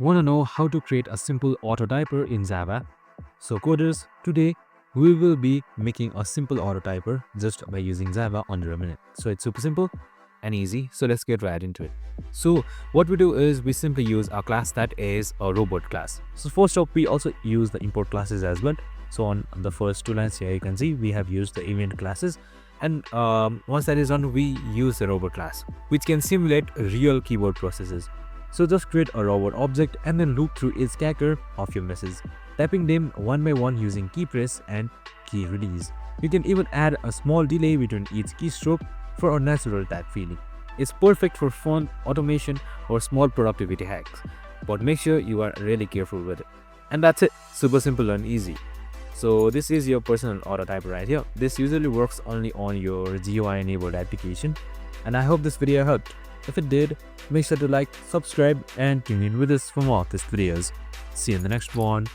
Want to know how to create a simple auto typer in Java? So coders, today we will be making a simple auto typer just by using Java under a minute. So it's super simple and easy. So let's get right into it. So what we do is we simply use a class that is a robot class. So first off, we also use the import classes as well. So on the first two lines here, you can see we have used the event classes. And once that is done, we use the robot class, which can simulate real keyboard processes. So just create a robot object and then loop through each character of your message, tapping them one by one using key press and key release. You can even add a small delay between each keystroke for a natural tap feeling. It's perfect for fun, automation, or small productivity hacks, but make sure you are really careful with it. And that's it, super simple and easy. So this is your personal auto typer right here. This usually works only on your GUI enabled application, and I hope this video helped. If it did, make sure to like, subscribe, and tune in with us for more of these videos. See you in the next one.